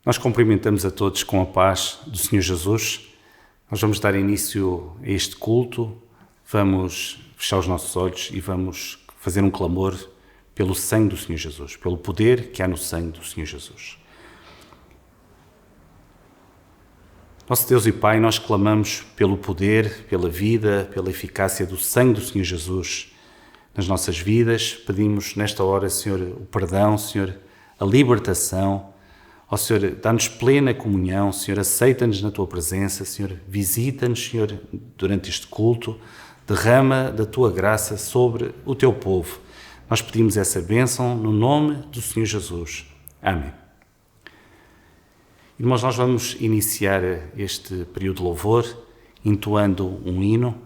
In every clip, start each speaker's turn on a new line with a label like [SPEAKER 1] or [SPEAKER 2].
[SPEAKER 1] Nós cumprimentamos a todos com a paz do Senhor Jesus. Nós vamos dar início a este culto, vamos fechar os nossos olhos e vamos fazer um clamor pelo sangue do Senhor Jesus, pelo poder que há no sangue do Senhor Jesus. Nosso Deus e Pai, nós clamamos pelo poder, pela vida, pela eficácia do sangue do Senhor Jesus nas nossas vidas. Pedimos nesta hora, Senhor, o perdão, Senhor, a libertação. Ó Senhor, dá-nos plena comunhão, Senhor, aceita-nos na Tua presença, Senhor, visita-nos, Senhor, durante este culto, derrama da Tua graça sobre o Teu povo. Nós pedimos essa bênção no nome do Senhor Jesus. Amém. Irmãos, nós vamos iniciar este período de louvor entoando um hino.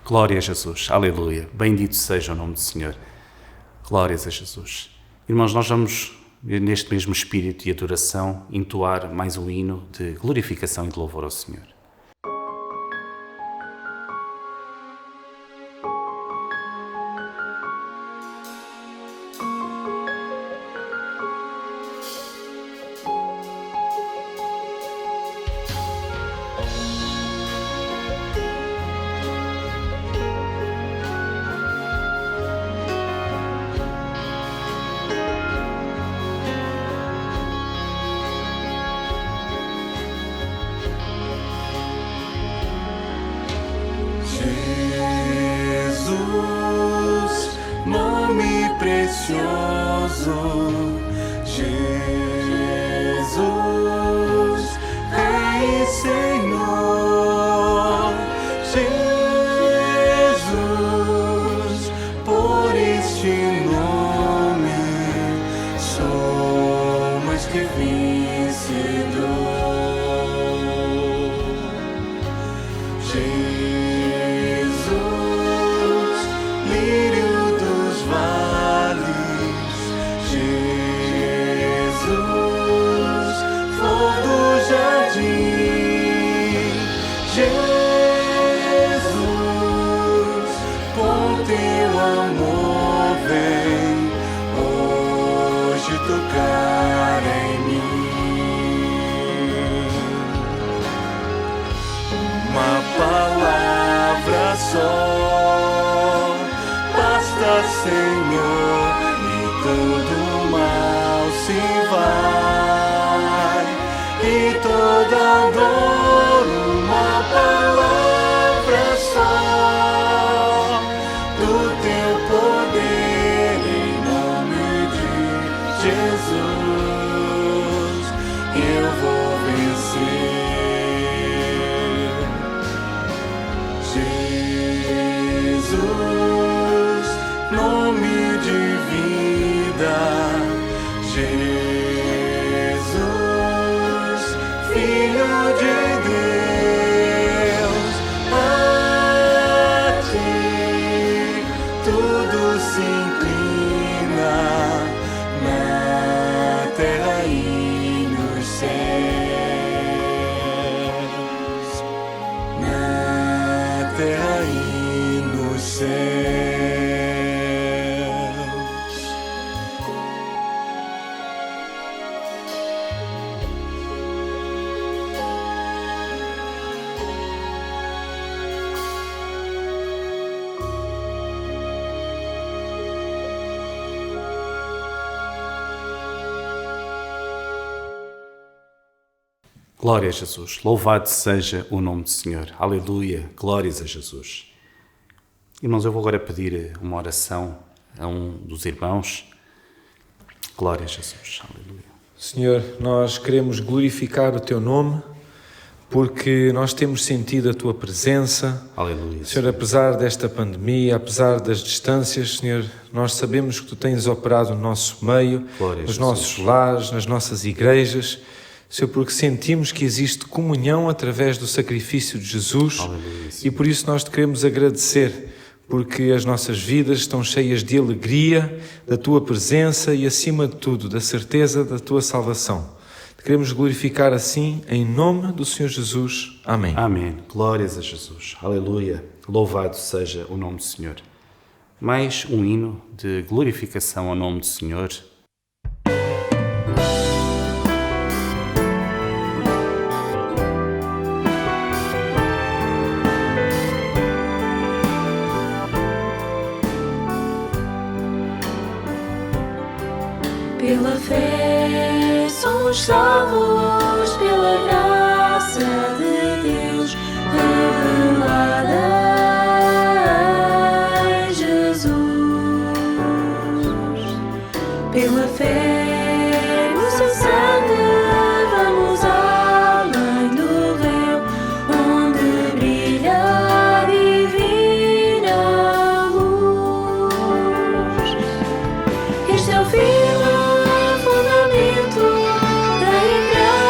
[SPEAKER 1] Glória a Jesus, aleluia, bendito seja o nome do Senhor, glórias a Jesus. Irmãos, nós vamos, neste mesmo espírito de adoração, entoar mais um hino de glorificação e de louvor ao Senhor.
[SPEAKER 2] Jesus, Rei e Senhor, Jesus. amor vem hoje tocar em mim. Uma palavra só basta, Senhor, e todo mal se vai, e toda dor, uma palavra só do teu poder, em nome de Jesus, eu vou vencer. Jesus, nome de vida, Jesus, Filho de Deus, a ti tudo se inclina na terra e nos céus, na terra e nos céus.
[SPEAKER 1] Glória a Jesus, louvado seja o nome do Senhor, aleluia, glórias a Jesus. Irmãos, eu vou agora pedir uma oração a um dos irmãos. Glória a Jesus, aleluia.
[SPEAKER 3] Senhor, nós queremos glorificar o Teu nome, porque nós temos sentido a Tua presença.
[SPEAKER 1] Aleluia.
[SPEAKER 3] Senhor, apesar desta pandemia, apesar das distâncias, Senhor, nós sabemos que Tu tens operado no nosso meio, nos nossos lares, nas nossas igrejas. Senhor, porque sentimos que existe comunhão através do sacrifício de Jesus.
[SPEAKER 1] Aleluia.
[SPEAKER 3] E por isso nós te queremos agradecer, porque as nossas vidas estão cheias de alegria, da Tua presença e, acima de tudo, da certeza da Tua salvação. Te queremos glorificar assim, em nome do Senhor Jesus. Amém.
[SPEAKER 1] Amém. Glórias a Jesus. Aleluia. Louvado seja o nome do Senhor. Mais um hino de glorificação ao nome do Senhor.
[SPEAKER 4] Pela fé somos salvos, pela graça de Deus revelada em Jesus. Pela fé no seu sangue vamos além do véu, onde brilha a divina luz. Este é o fim, fundamento da igreja.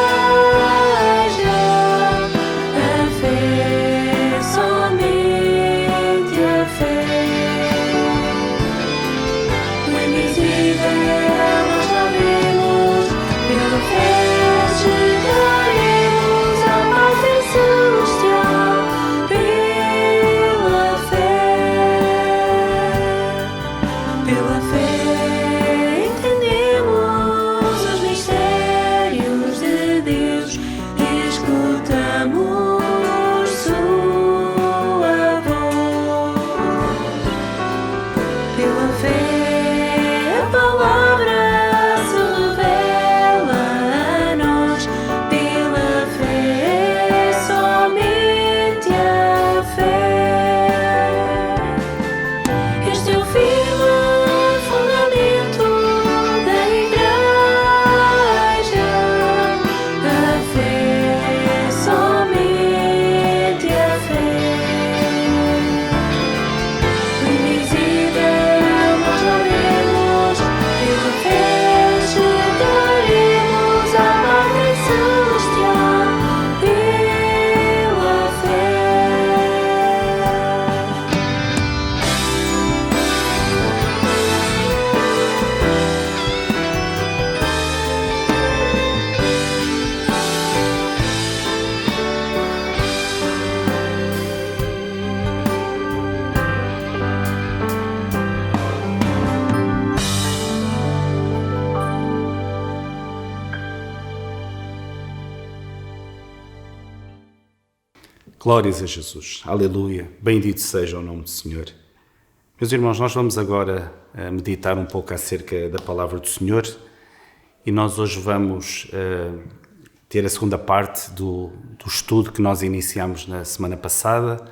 [SPEAKER 1] Glórias a Jesus. Aleluia. Bendito seja o nome do Senhor. Meus irmãos, nós vamos agora meditar um pouco acerca da palavra do Senhor e nós hoje vamos ter a segunda parte do estudo que nós iniciamos na semana passada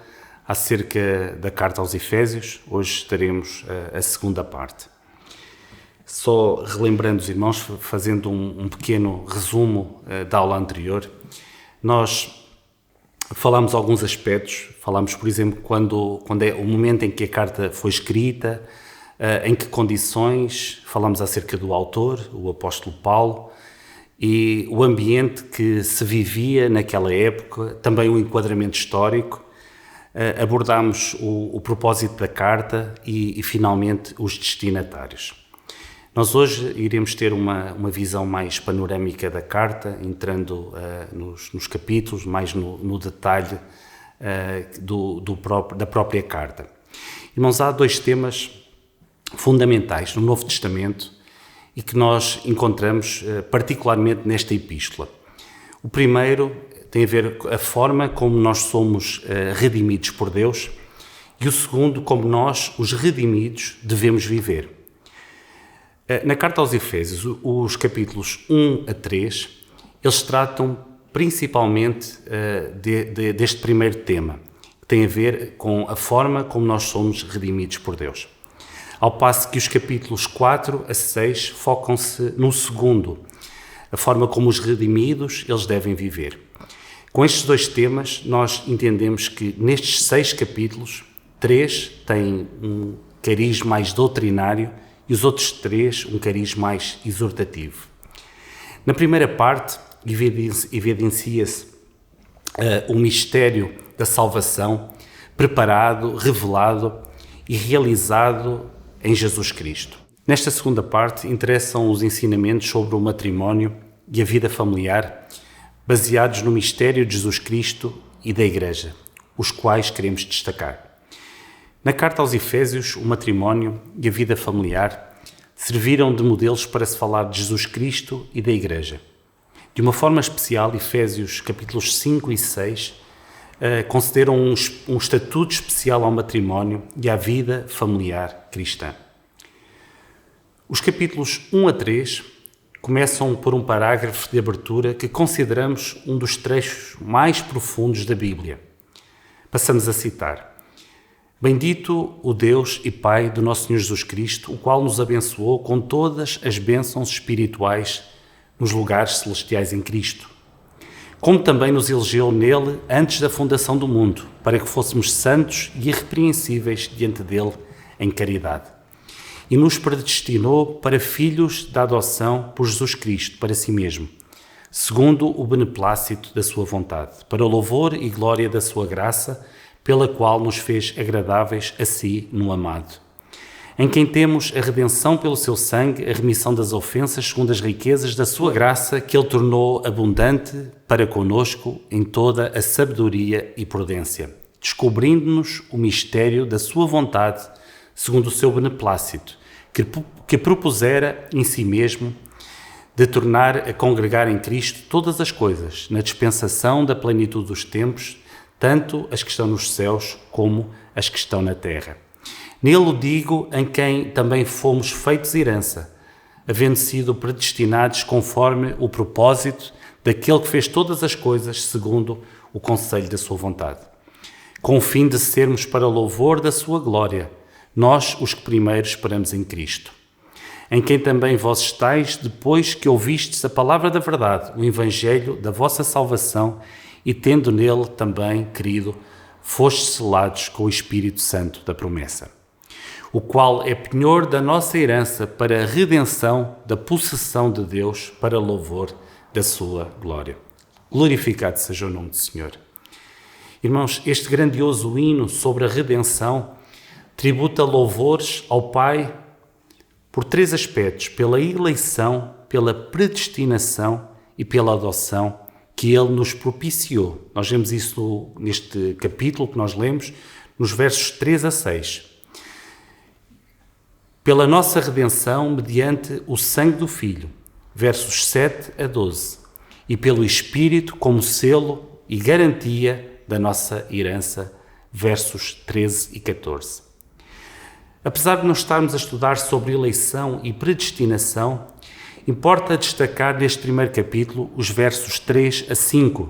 [SPEAKER 1] acerca da carta aos Efésios. Hoje teremos a segunda parte. Só relembrando os irmãos, fazendo um pequeno resumo da aula anterior, nós falámos alguns aspectos, falámos, por exemplo, quando é o momento em que a carta foi escrita, em que condições, falámos acerca do autor, o apóstolo Paulo, e o ambiente que se vivia naquela época, também o enquadramento histórico, abordámos o propósito da carta e finalmente os destinatários. Nós hoje iremos ter uma visão mais panorâmica da carta, entrando nos capítulos, mais no detalhe da própria carta. Irmãos, há dois temas fundamentais no Novo Testamento e que nós encontramos particularmente nesta epístola. O primeiro tem a ver com a forma como nós somos redimidos por Deus e o segundo, como nós, os redimidos, devemos viver. Na carta aos Efésios, os capítulos 1 a 3, eles tratam principalmente deste primeiro tema, que tem a ver com a forma como nós somos redimidos por Deus. Ao passo que os capítulos 4 a 6 focam-se no segundo, a forma como os redimidos eles devem viver. Com estes dois temas, nós entendemos que nestes 6 capítulos, 3 têm um cariz mais doutrinário e os outros 3 um cariz mais exortativo. Na primeira parte, evidencia-se o mistério da salvação preparado, revelado e realizado em Jesus Cristo. Nesta segunda parte, interessam os ensinamentos sobre o matrimónio e a vida familiar, baseados no mistério de Jesus Cristo e da Igreja, os quais queremos destacar. Na carta aos Efésios, o matrimónio e a vida familiar serviram de modelos para se falar de Jesus Cristo e da Igreja. De uma forma especial, Efésios capítulos 5 e 6 concederam um estatuto especial ao matrimónio e à vida familiar cristã. Os capítulos 1 a 3 começam por um parágrafo de abertura que consideramos um dos trechos mais profundos da Bíblia. Passamos a citar: Bendito o Deus e Pai do nosso Senhor Jesus Cristo, o qual nos abençoou com todas as bênçãos espirituais nos lugares celestiais em Cristo, como também nos elegeu nele antes da fundação do mundo, para que fôssemos santos e irrepreensíveis diante dele em caridade. E nos predestinou para filhos da adoção por Jesus Cristo, para si mesmo, segundo o beneplácito da sua vontade, para o louvor e glória da sua graça, pela qual nos fez agradáveis a si no amado, em quem temos a redenção pelo seu sangue, a remissão das ofensas, segundo as riquezas da sua graça, que ele tornou abundante para conosco em toda a sabedoria e prudência, descobrindo-nos o mistério da sua vontade, segundo o seu beneplácito, que propusera em si mesmo de tornar a congregar em Cristo todas as coisas, na dispensação da plenitude dos tempos, tanto as que estão nos céus como as que estão na terra. Nele o digo, em quem também fomos feitos herança, havendo sido predestinados conforme o propósito daquele que fez todas as coisas segundo o conselho da sua vontade, com o fim de sermos para louvor da sua glória, nós os que primeiro esperamos em Cristo, em quem também vós estáis, depois que ouvistes a palavra da verdade, o evangelho da vossa salvação, e tendo nele também, querido, fostes selados com o Espírito Santo da promessa, o qual é penhor da nossa herança para a redenção da possessão de Deus, para louvor da sua glória. Glorificado seja o nome do Senhor. Irmãos, este grandioso hino sobre a redenção tributa louvores ao Pai por 3 aspectos: pela eleição, pela predestinação e pela adoção que Ele nos propiciou. Nós vemos isso neste capítulo que nós lemos, nos versos 3 a 6. Pela nossa redenção mediante o sangue do Filho, versos 7 a 12. E pelo Espírito como selo e garantia da nossa herança, versos 13 e 14. Apesar de não estarmos a estudar sobre eleição e predestinação, importa destacar neste primeiro capítulo os versos 3 a 5,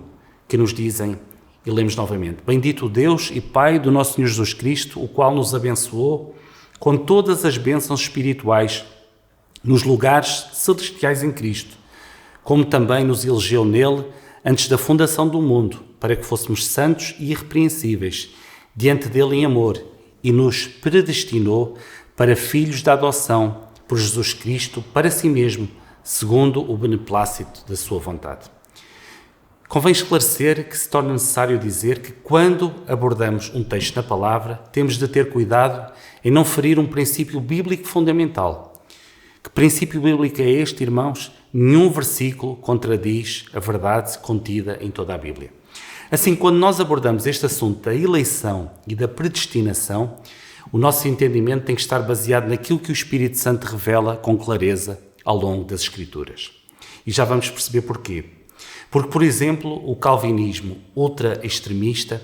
[SPEAKER 1] que nos dizem, e lemos novamente: Bendito Deus e Pai do nosso Senhor Jesus Cristo, o qual nos abençoou com todas as bênçãos espirituais nos lugares celestiais em Cristo, como também nos elegeu nele antes da fundação do mundo, para que fôssemos santos e irrepreensíveis diante dele em amor, e nos predestinou para filhos da adoção por Jesus Cristo para si mesmo, segundo o beneplácito da sua vontade. Convém esclarecer que se torna necessário dizer que quando abordamos um texto na palavra, temos de ter cuidado em não ferir um princípio bíblico fundamental. Que princípio bíblico é este, irmãos? Nenhum versículo contradiz a verdade contida em toda a Bíblia. Assim, quando nós abordamos este assunto da eleição e da predestinação, o nosso entendimento tem que estar baseado naquilo que o Espírito Santo revela com clareza ao longo das Escrituras. E já vamos perceber porquê. Porque, por exemplo, o calvinismo ultra-extremista,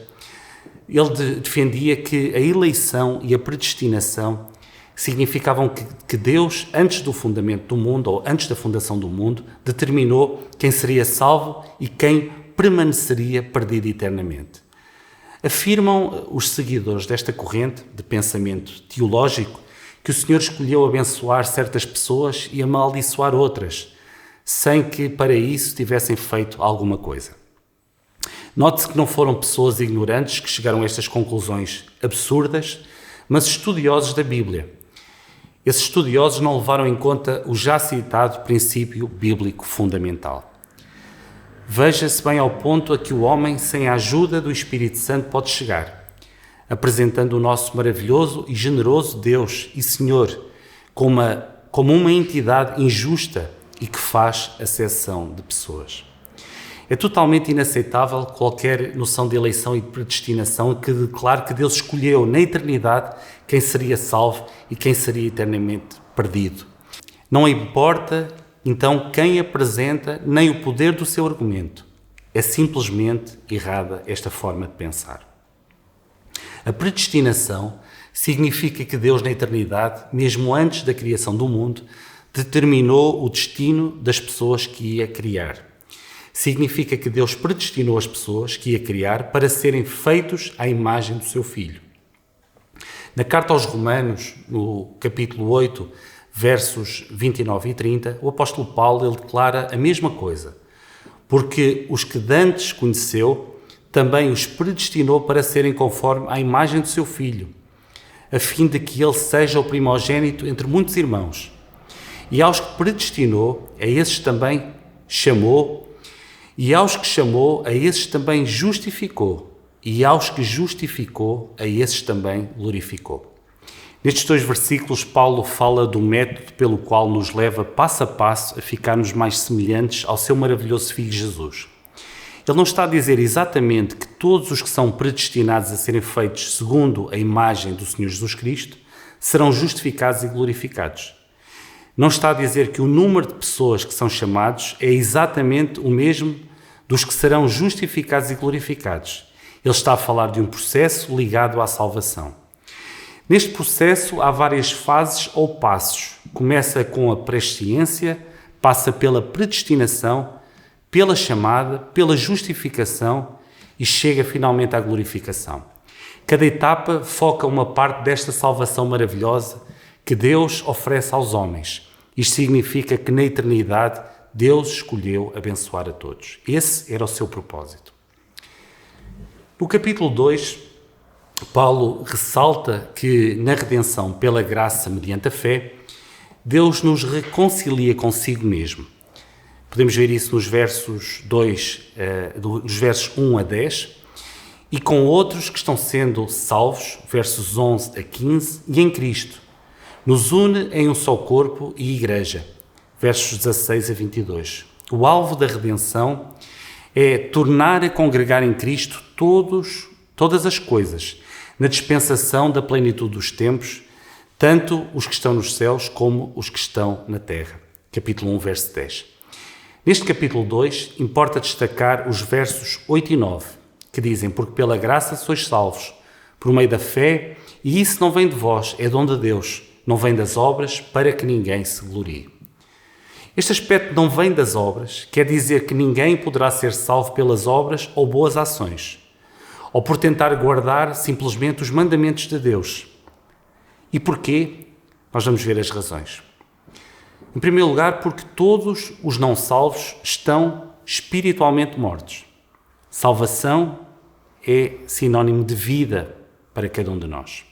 [SPEAKER 1] ele defendia que a eleição e a predestinação significavam que Deus, antes do fundamento do mundo, ou antes da fundação do mundo, determinou quem seria salvo e quem permaneceria perdido eternamente. Afirmam os seguidores desta corrente de pensamento teológico que o Senhor escolheu abençoar certas pessoas e amaldiçoar outras, sem que para isso tivessem feito alguma coisa. Note-se que não foram pessoas ignorantes que chegaram a estas conclusões absurdas, mas estudiosos da Bíblia. Esses estudiosos não levaram em conta o já citado princípio bíblico fundamental. Veja-se bem ao ponto a que o homem, sem a ajuda do Espírito Santo, pode chegar, apresentando o nosso maravilhoso e generoso Deus e Senhor como uma entidade injusta e que faz acepção de pessoas. É totalmente inaceitável qualquer noção de eleição e de predestinação que declare que Deus escolheu na eternidade quem seria salvo e quem seria eternamente perdido. Não importa, então, quem apresenta nem o poder do seu argumento. É simplesmente errada esta forma de pensar. A predestinação significa que Deus, na eternidade, mesmo antes da criação do mundo, determinou o destino das pessoas que ia criar. Significa que Deus predestinou as pessoas que ia criar para serem feitos à imagem do seu Filho. Na carta aos Romanos, no capítulo 8, versos 29 e 30, o apóstolo Paulo ele declara a mesma coisa. Porque os que dantes conheceu, também os predestinou para serem conforme à imagem do seu Filho, a fim de que ele seja o primogênito entre muitos irmãos. E aos que predestinou, a esses também chamou, e aos que chamou, a esses também justificou, e aos que justificou, a esses também glorificou. Nestes dois versículos, Paulo fala do método pelo qual nos leva passo a passo a ficarmos mais semelhantes ao seu maravilhoso Filho Jesus. Ele não está a dizer exatamente que todos os que são predestinados a serem feitos segundo a imagem do Senhor Jesus Cristo serão justificados e glorificados. Não está a dizer que o número de pessoas que são chamados é exatamente o mesmo dos que serão justificados e glorificados. Ele está a falar de um processo ligado à salvação. Neste processo há várias fases ou passos. Começa com a presciência, passa pela predestinação, pela chamada, pela justificação e chega finalmente à glorificação. Cada etapa foca uma parte desta salvação maravilhosa que Deus oferece aos homens. Isto significa que na eternidade Deus escolheu abençoar a todos. Esse era o seu propósito. No capítulo 2, Paulo ressalta que na redenção pela graça mediante a fé, Deus nos reconcilia consigo mesmo. Podemos ver isso nos versos 1 a 10, e com outros que estão sendo salvos, versos 11 a 15, e em Cristo. Nos une em um só corpo e igreja, versos 16 a 22. O alvo da redenção é tornar a congregar em Cristo todas as coisas, na dispensação da plenitude dos tempos, tanto os que estão nos céus como os que estão na terra. Capítulo 1, verso 10. Neste capítulo 2, importa destacar os versos 8 e 9, que dizem: porque pela graça sois salvos, por meio da fé, e isso não vem de vós, é dom de Deus, não vem das obras, para que ninguém se glorie. Este aspecto não vem das obras, quer dizer que ninguém poderá ser salvo pelas obras ou boas ações, ou por tentar guardar simplesmente os mandamentos de Deus. E porquê? Nós vamos ver as razões. Em primeiro lugar, porque todos os não salvos estão espiritualmente mortos. Salvação é sinónimo de vida para cada um de nós.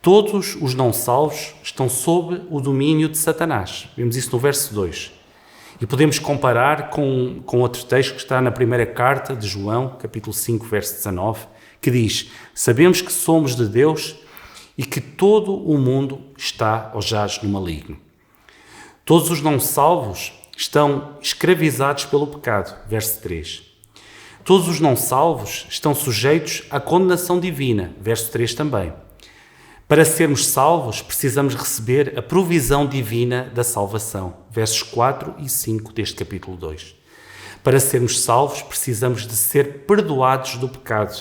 [SPEAKER 1] Todos os não salvos estão sob o domínio de Satanás. Vemos isso no verso 2. E podemos comparar com outro texto que está na primeira carta de João, capítulo 5, verso 19, que diz: sabemos que somos de Deus e que todo o mundo está ou jaz no maligno. Todos os não salvos estão escravizados pelo pecado. Verso 3. Todos os não salvos estão sujeitos à condenação divina. Verso 3 também. Para sermos salvos, precisamos receber a provisão divina da salvação. Versos 4 e 5 deste capítulo 2. Para sermos salvos, precisamos de ser perdoados do pecado.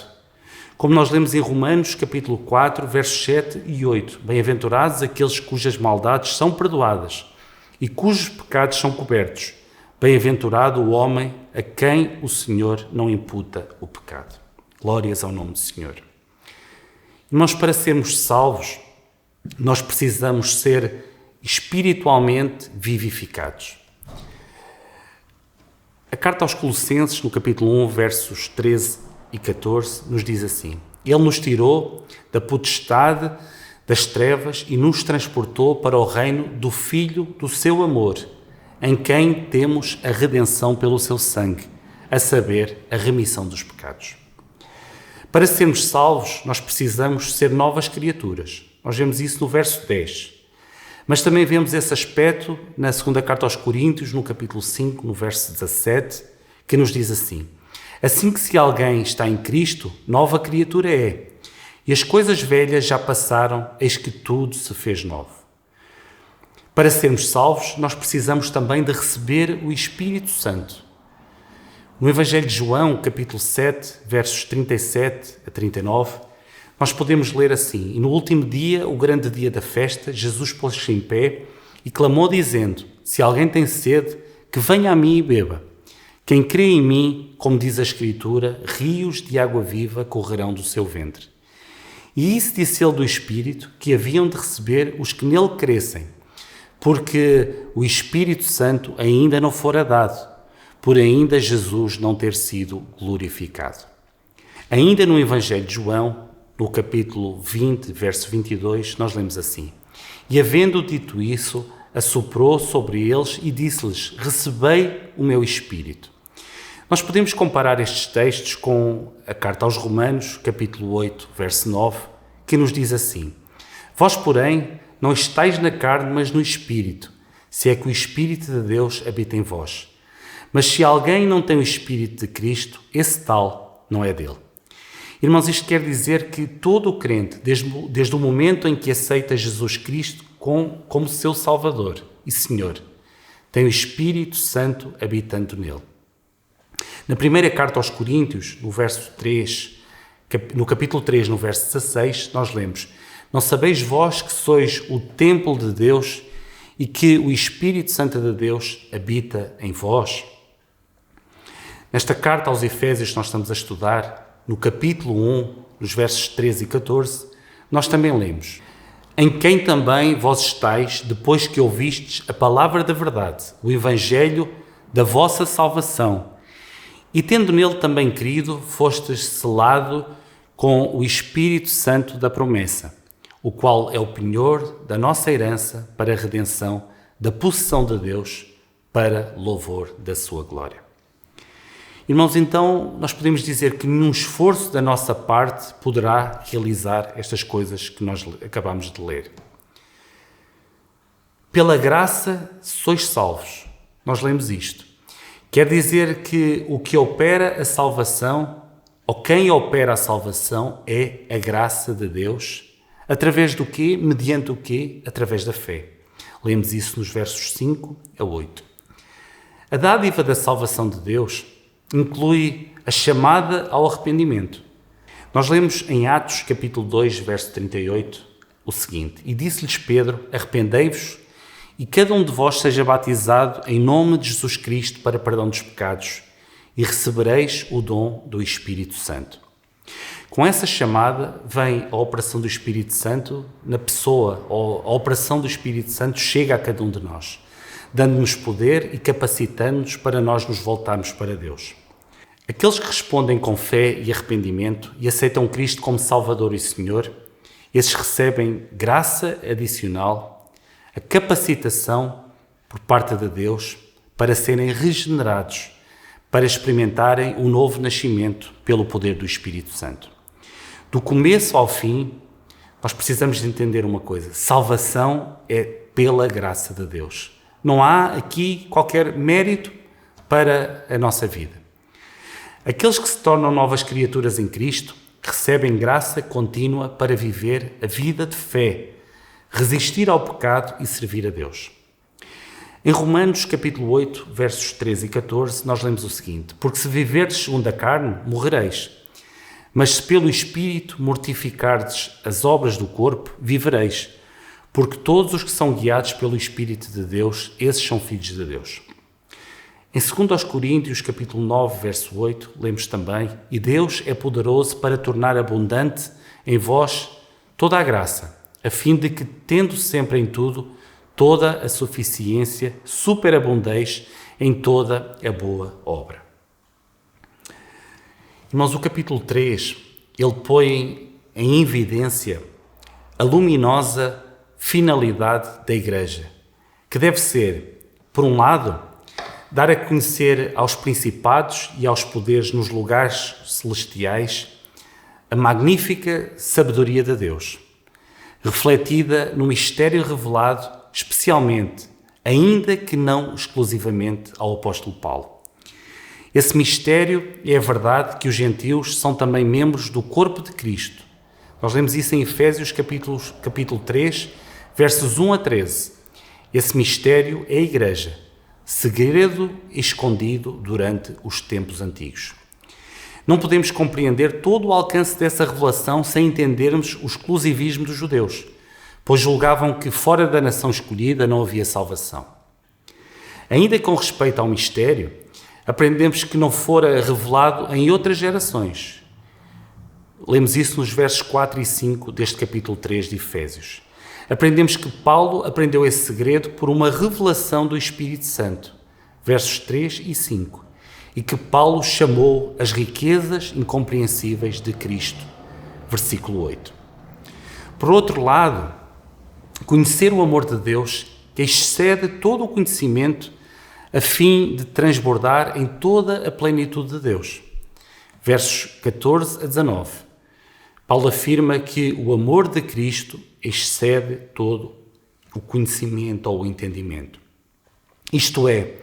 [SPEAKER 1] Como nós lemos em Romanos, capítulo 4, versos 7 e 8. Bem-aventurados aqueles cujas maldades são perdoadas e cujos pecados são cobertos. Bem-aventurado o homem a quem o Senhor não imputa o pecado. Glórias ao nome do Senhor. Irmãos, para sermos salvos, nós precisamos ser espiritualmente vivificados. A carta aos Colossenses, no capítulo 1, versos 13 e 14, nos diz assim: Ele nos tirou da potestade das trevas e nos transportou para o reino do Filho do seu amor, em quem temos a redenção pelo seu sangue, a saber, a remissão dos pecados. Para sermos salvos, nós precisamos ser novas criaturas. Nós vemos isso no verso 10. Mas também vemos esse aspecto na segunda carta aos Coríntios, no capítulo 5, no verso 17, que nos diz assim: assim que se alguém está em Cristo, nova criatura é, e as coisas velhas já passaram, eis que tudo se fez novo. Para sermos salvos, nós precisamos também de receber o Espírito Santo. No Evangelho de João, capítulo 7, versos 37 a 39, nós podemos ler assim: E no último dia, o grande dia da festa, Jesus pôs-se em pé e clamou dizendo: Se alguém tem sede, que venha a mim e beba. Quem crê em mim, como diz a Escritura, rios de água viva correrão do seu ventre. E isso disse ele do Espírito, que haviam de receber os que nele crescem, porque o Espírito Santo ainda não fora dado, por ainda Jesus não ter sido glorificado. Ainda no Evangelho de João, no capítulo 20, verso 22, nós lemos assim: E havendo dito isso, assoprou sobre eles e disse-lhes: Recebei o meu Espírito. Nós podemos comparar estes textos com a carta aos Romanos, capítulo 8, verso 9, que nos diz assim: Vós, porém, não estáis na carne, mas no Espírito, se é que o Espírito de Deus habita em vós. Mas se alguém não tem o Espírito de Cristo, esse tal não é dele. Irmãos, isto quer dizer que todo o crente, desde o momento em que aceita Jesus Cristo como seu Salvador e Senhor, tem o Espírito Santo habitando nele. Na primeira carta aos Coríntios, no capítulo 3, no verso 16, nós lemos: Não sabeis vós que sois o templo de Deus e que o Espírito Santo de Deus habita em vós? Nesta carta aos Efésios que nós estamos a estudar, no capítulo 1, nos versos 13 e 14, nós também lemos: Em quem também vós estáis, depois que ouvistes a palavra da verdade, o Evangelho da vossa salvação, e tendo nele também crido, fostes selado com o Espírito Santo da promessa, o qual é o penhor da nossa herança para a redenção da possessão de Deus, para louvor da sua glória. Irmãos, então, nós podemos dizer que nenhum esforço da nossa parte poderá realizar estas coisas que nós acabamos de ler. Pela graça sois salvos. Nós lemos isto. Quer dizer que o que opera a salvação, ou quem opera a salvação, é a graça de Deus. Através do quê? Mediante o quê? Através da fé. Lemos isso nos versos 5 a 8. A dádiva da salvação de Deus inclui a chamada ao arrependimento. Nós lemos em Atos, capítulo 2, verso 38, o seguinte: E disse-lhes Pedro, arrependei-vos, e cada um de vós seja batizado em nome de Jesus Cristo para perdão dos pecados, e recebereis o dom do Espírito Santo. Com essa chamada vem a operação do Espírito Santo na pessoa, ou a operação do Espírito Santo chega a cada um de nós, dando-nos poder e capacitando-nos para nós nos voltarmos para Deus. Aqueles que respondem com fé e arrependimento e aceitam Cristo como Salvador e Senhor, esses recebem graça adicional, a capacitação por parte de Deus para serem regenerados, para experimentarem o novo nascimento pelo poder do Espírito Santo. Do começo ao fim, nós precisamos de entender uma coisa: salvação é pela graça de Deus. Não há aqui qualquer mérito para a nossa vida. Aqueles que se tornam novas criaturas em Cristo recebem graça contínua para viver a vida de fé, resistir ao pecado e servir a Deus. Em Romanos, capítulo 8, versos 13 e 14, nós lemos o seguinte: Porque se viverdes segundo a carne, morrereis. Mas se pelo Espírito mortificardes as obras do corpo, vivereis. Porque todos os que são guiados pelo Espírito de Deus, esses são filhos de Deus. Em 2 Coríntios, capítulo 9, verso 8, lemos também: E Deus é poderoso para tornar abundante em vós toda a graça, a fim de que, tendo sempre em tudo toda a suficiência, superabundeis em toda a boa obra. Irmãos, o capítulo 3, ele põe em evidência a luminosa finalidade da Igreja, que deve ser, por um lado, dar a conhecer aos principados e aos poderes nos lugares celestiais a magnífica sabedoria de Deus, refletida no mistério revelado especialmente, ainda que não exclusivamente, ao apóstolo Paulo. Esse mistério é a verdade que os gentios são também membros do corpo de Cristo. Nós lemos isso em Efésios capítulo 3, versos 1 a 13. Esse mistério é a Igreja, segredo escondido durante os tempos antigos. Não podemos compreender todo o alcance dessa revelação sem entendermos o exclusivismo dos judeus, pois julgavam que fora da nação escolhida não havia salvação. Ainda com respeito ao mistério, aprendemos que não fora revelado em outras gerações. Lemos isso nos versos 4 e 5 deste capítulo 3 de Efésios. Aprendemos que Paulo aprendeu esse segredo por uma revelação do Espírito Santo, versos 3 e 5, e que Paulo chamou as riquezas incompreensíveis de Cristo, versículo 8. Por outro lado, conhecer o amor de Deus que excede todo o conhecimento a fim de transbordar em toda a plenitude de Deus. Versos 14 a 19. Paulo afirma que o amor de Cristo excede todo o conhecimento ou o entendimento. Isto é,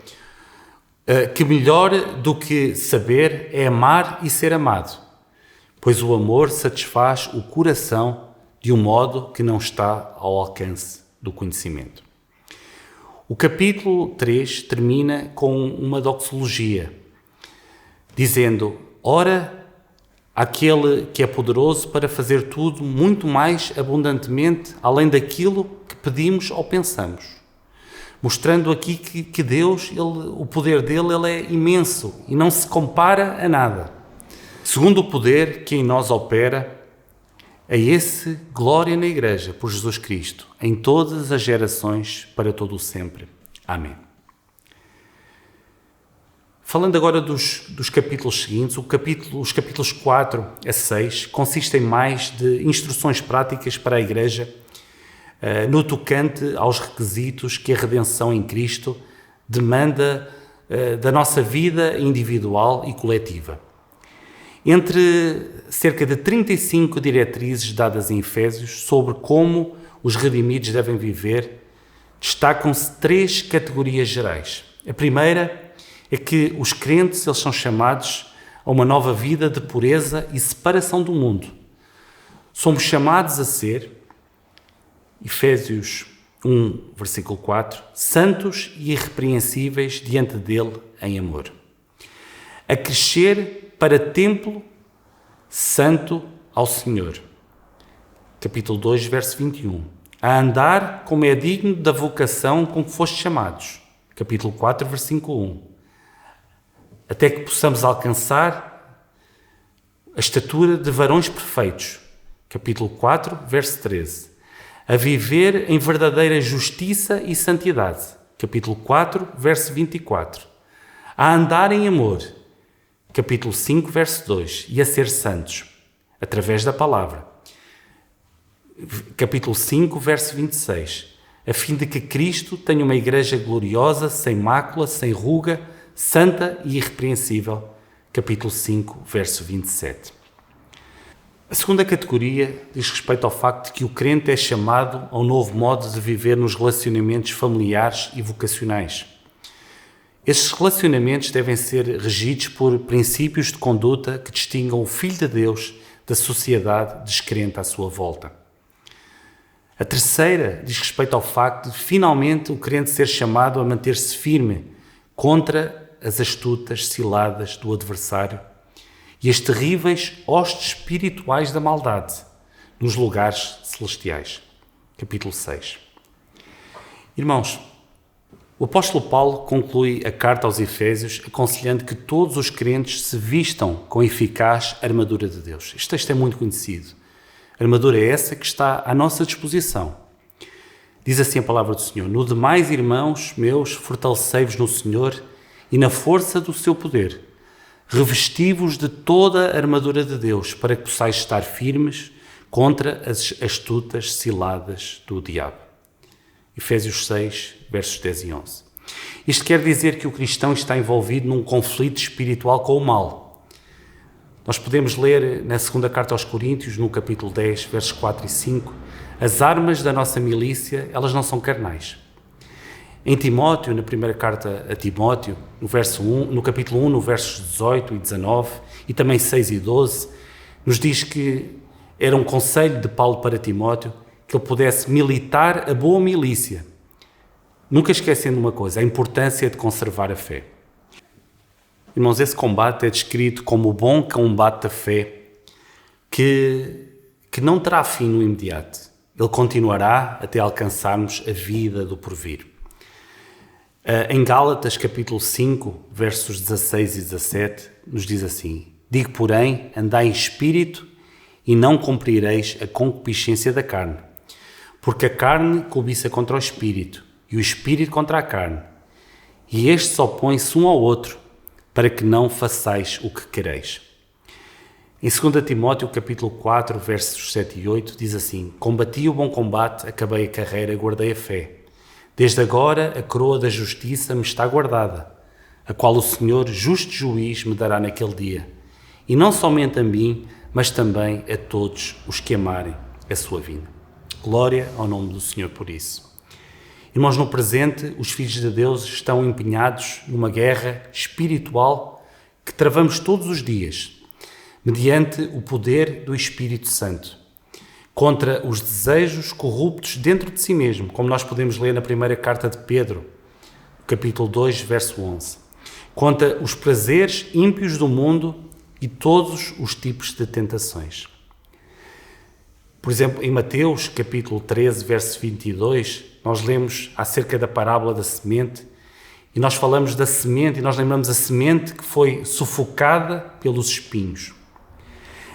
[SPEAKER 1] que melhor do que saber é amar e ser amado, pois o amor satisfaz o coração de um modo que não está ao alcance do conhecimento. O capítulo 3 termina com uma doxologia, dizendo: Ora, aquele que é poderoso para fazer tudo muito mais abundantemente, além daquilo que pedimos ou pensamos. Mostrando aqui que Deus, o poder dele é imenso e não se compara a nada. Segundo o poder que em nós opera, a esse glória na Igreja, por Jesus Cristo, em todas as gerações, para todo o sempre. Amém. Falando agora dos capítulos seguintes, os capítulos 4 a 6 consistem mais de instruções práticas para a Igreja no tocante aos requisitos que a redenção em Cristo demanda da nossa vida individual e coletiva. Entre cerca de 35 diretrizes dadas em Efésios sobre como os redimidos devem viver, destacam-se 3 categorias gerais. A primeira é que os crentes eles são chamados a uma nova vida de pureza e separação do mundo. Somos chamados a ser, Efésios 1, versículo 4, santos e irrepreensíveis diante dele em amor. a crescer para templo santo ao Senhor. Capítulo 2, verso 21. A andar como é digno da vocação com que fostes chamados. Capítulo 4, versículo 1. Até que possamos alcançar a estatura de varões perfeitos. Capítulo 4, verso 13. A viver em verdadeira justiça e santidade. Capítulo 4, verso 24. A andar em amor. Capítulo 5, verso 2. E a ser santos, através da palavra. Capítulo 5, verso 26. A fim de que Cristo tenha uma igreja gloriosa, sem mácula, sem ruga, santa e irrepreensível. Capítulo 5, verso 27. A segunda categoria diz respeito ao facto de que o crente é chamado a um novo modo de viver nos relacionamentos familiares e vocacionais. Estes relacionamentos devem ser regidos por princípios de conduta que distingam o Filho de Deus da sociedade descrente à sua volta. A terceira diz respeito ao facto de finalmente o crente ser chamado a manter-se firme contra as astutas ciladas do adversário e as terríveis hostes espirituais da maldade nos lugares celestiais. Capítulo 6. Irmãos, o apóstolo Paulo conclui a carta aos Efésios aconselhando que todos os crentes se vistam com a eficaz armadura de Deus. Este texto é muito conhecido. A armadura é essa que está à nossa disposição. Diz assim a palavra do Senhor: No demais, irmãos meus, fortalecei-vos no Senhor e na força do seu poder. Revesti-vos de toda a armadura de Deus, para que possais estar firmes contra as astutas ciladas do diabo. Efésios 6, versos 10 e 11. Isto quer dizer que o cristão está envolvido num conflito espiritual com o mal. Nós podemos ler na segunda carta aos Coríntios, no capítulo 10, versos 4 e 5, as armas da nossa milícia, elas não são carnais. Em Timóteo, na primeira carta a Timóteo, no capítulo 1, no versos 18 e 19, e também 6 e 12, nos diz que era um conselho de Paulo para Timóteo que ele pudesse militar a boa milícia, nunca esquecendo uma coisa, a importância de conservar a fé. Irmãos, esse combate é descrito como o bom combate da fé, que não terá fim no imediato. Ele continuará até alcançarmos a vida do porvir. Em Gálatas, capítulo 5, versos 16 e 17, nos diz assim: Digo, porém, andai em espírito e não cumprireis a concupiscência da carne. Porque a carne cobiça contra o espírito e o espírito contra a carne. E estes se opõem-se um ao outro, para que não façais o que quereis. Em 2 Timóteo, capítulo 4, versos 7 e 8, diz assim: Combati o bom combate, acabei a carreira, guardei a fé. Desde agora a coroa da justiça me está guardada, a qual o Senhor, justo juiz, me dará naquele dia. E não somente a mim, mas também a todos os que amarem a sua vinda. Glória ao nome do Senhor por isso. Irmãos, no presente, os filhos de Deus estão empenhados numa guerra espiritual que travamos todos os dias, mediante o poder do Espírito Santo, contra os desejos corruptos dentro de si mesmo, como nós podemos ler na primeira carta de Pedro, capítulo 2, verso 11, contra os prazeres ímpios do mundo e todos os tipos de tentações. Por exemplo, em Mateus, capítulo 13, verso 22, nós lemos acerca da parábola da semente e nós falamos da semente e nós lembramos a semente que foi sufocada pelos espinhos.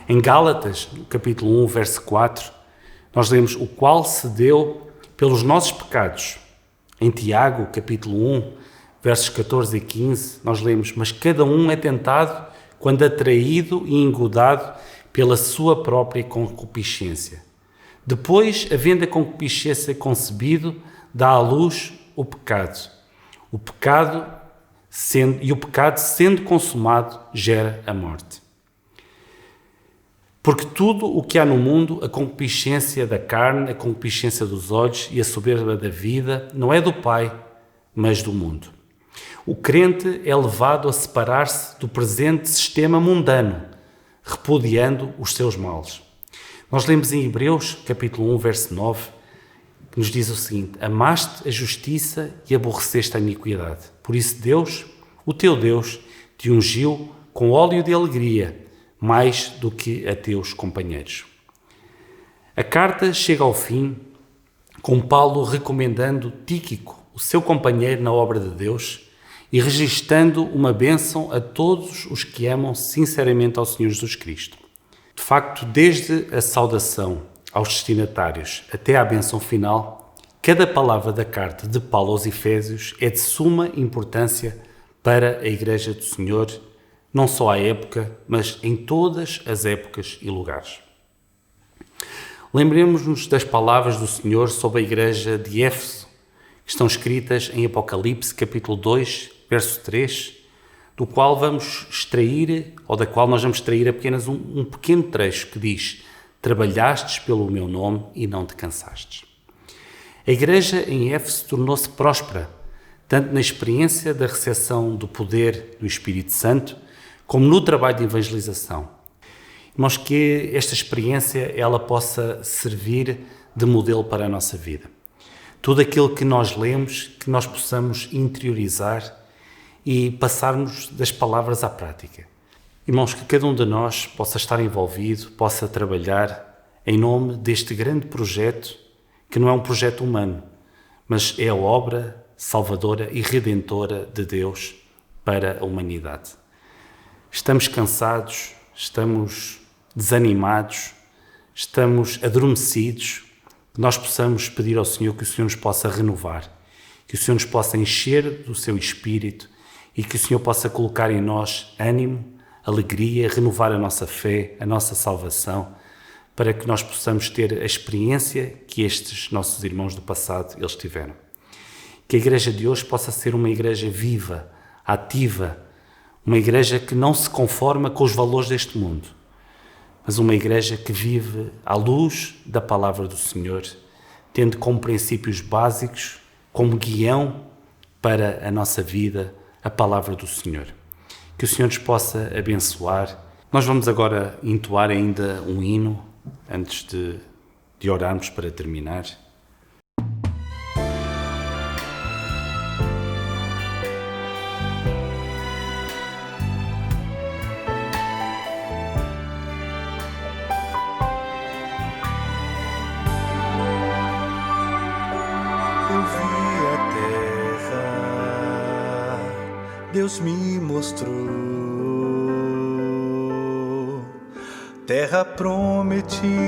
[SPEAKER 1] Em Gálatas, capítulo 1, verso 4, nós lemos o qual se deu pelos nossos pecados. Em Tiago, capítulo 1, versos 14 e 15, nós lemos: Mas cada um é tentado quando atraído e engodado pela sua própria concupiscência. Depois, havendo a concupiscência concebido, dá à luz o pecado. O pecado, sendo consumado, gera a morte. Porque tudo o que há no mundo, a concupiscência da carne, a concupiscência dos olhos e a soberba da vida, não é do Pai, mas do mundo. O crente é levado a separar-se do presente sistema mundano, repudiando os seus males. Nós lemos em Hebreus, capítulo 1, verso 9, que nos diz o seguinte: Amaste a justiça e aborreceste a iniquidade. Por isso Deus, o teu Deus, te ungiu com óleo de alegria, mais do que a teus companheiros. A carta chega ao fim com Paulo recomendando Tíquico, o seu companheiro na obra de Deus, e registando uma bênção a todos os que amam sinceramente ao Senhor Jesus Cristo. De facto, desde a saudação aos destinatários até à bênção final, cada palavra da carta de Paulo aos Efésios é de suma importância para a Igreja do Senhor, não só à época, mas em todas as épocas e lugares. Lembremos-nos das palavras do Senhor sobre a Igreja de Éfeso, que estão escritas em Apocalipse, capítulo 2, verso 3, do qual vamos extrair, ou da qual nós vamos extrair apenas um pequeno trecho que diz: trabalhastes pelo meu nome e não te cansastes. A Igreja em Éfeso tornou-se próspera, tanto na experiência da recepção do poder do Espírito Santo, como no trabalho de evangelização. Irmãos, que esta experiência ela possa servir de modelo para a nossa vida. Tudo aquilo que nós lemos, que nós possamos interiorizar e passarmos das palavras à prática. Irmãos, que cada um de nós possa estar envolvido, possa trabalhar em nome deste grande projeto, que não é um projeto humano, mas é a obra salvadora e redentora de Deus para a humanidade. Estamos cansados, estamos desanimados, estamos adormecidos, que nós possamos pedir ao Senhor que o Senhor nos possa renovar, que o Senhor nos possa encher do seu Espírito e que o Senhor possa colocar em nós ânimo, alegria, renovar a nossa fé, a nossa salvação, para que nós possamos ter a experiência que estes nossos irmãos do passado eles tiveram. Que a Igreja de hoje possa ser uma igreja viva, ativa, uma igreja que não se conforma com os valores deste mundo, mas uma igreja que vive à luz da palavra do Senhor, tendo como princípios básicos, como guião para a nossa vida, a palavra do Senhor. Que o Senhor nos possa abençoar. Nós vamos agora entoar ainda um hino, antes de orarmos para terminar.
[SPEAKER 2] Deus me mostrou, terra prometida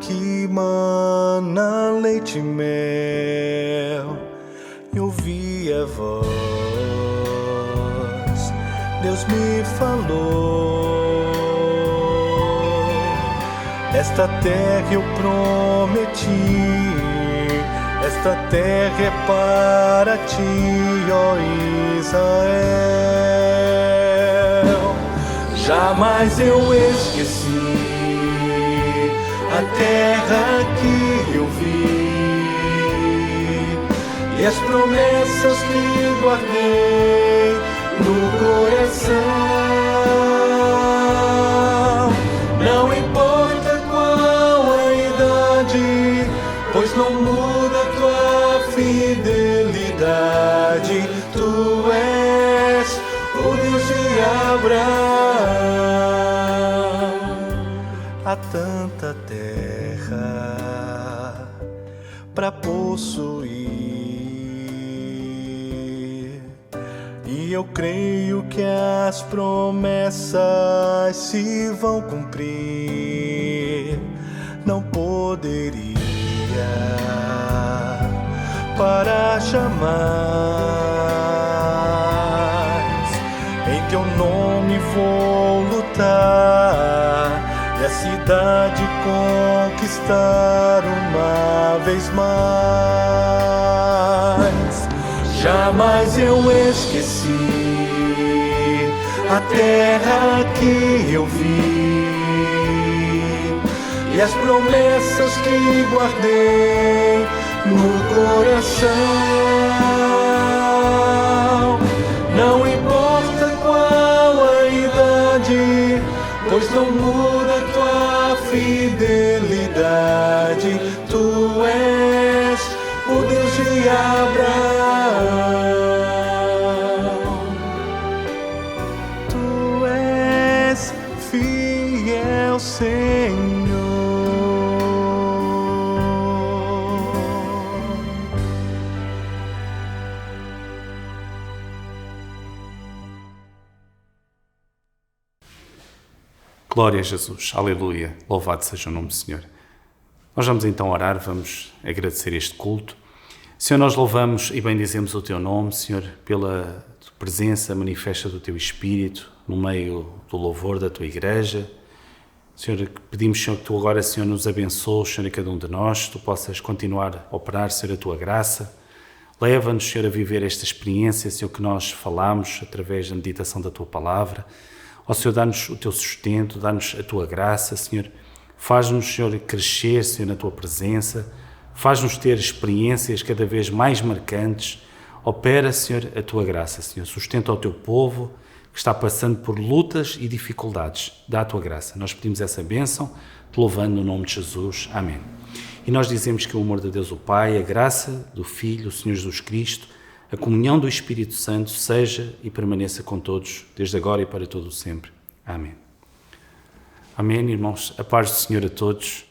[SPEAKER 2] que mana leite e mel. Eu ouvi a voz, Deus me falou, esta terra eu prometi. Esta terra é para ti, ó Israel. Jamais eu esqueci a terra que eu vi e as promessas que guardei no coração. Não importa qual a idade, pois não muda fidelidade, tu és o Deus de Abraão. Há tanta terra para possuir e eu creio que as promessas se vão cumprir. Não poderia para jamais em teu nome vou lutar e a cidade conquistar uma vez mais. Jamais eu esqueci a terra que eu vi e as promessas que guardei no coração. Não importa qual a idade, pois não muda tua fidelidade. Tu és o Deus de Abraão. Tu
[SPEAKER 1] Glória a Jesus. Aleluia. Louvado seja o nome do Senhor. Nós vamos então orar, vamos agradecer este culto. Senhor, nós louvamos e bendizemos o Teu nome, Senhor, pela presença manifesta do Teu Espírito no meio do louvor da Tua Igreja. Senhor, pedimos, Senhor, que Tu agora, Senhor, nos abençoes, Senhor, a cada um de nós, Tu possas continuar a operar, Senhor, a Tua graça. Leva-nos, Senhor, a viver esta experiência, Senhor, que nós falamos através da meditação da Tua Palavra. Ó Senhor, dá-nos o Teu sustento, dá-nos a Tua graça, Senhor. Faz-nos, Senhor, crescer, Senhor, na Tua presença. Faz-nos ter experiências cada vez mais marcantes. Opera, Senhor, a Tua graça, Senhor. Sustenta o Teu povo que está passando por lutas e dificuldades. Dá a Tua graça. Nós pedimos essa bênção, te louvando no nome de Jesus. Amém. E nós dizemos que o amor de Deus, o Pai, a graça do Filho, o Senhor Jesus Cristo, a comunhão do Espírito Santo seja e permaneça com todos, desde agora e para todo o sempre. Amém. Amém, irmãos. A paz do Senhor a todos.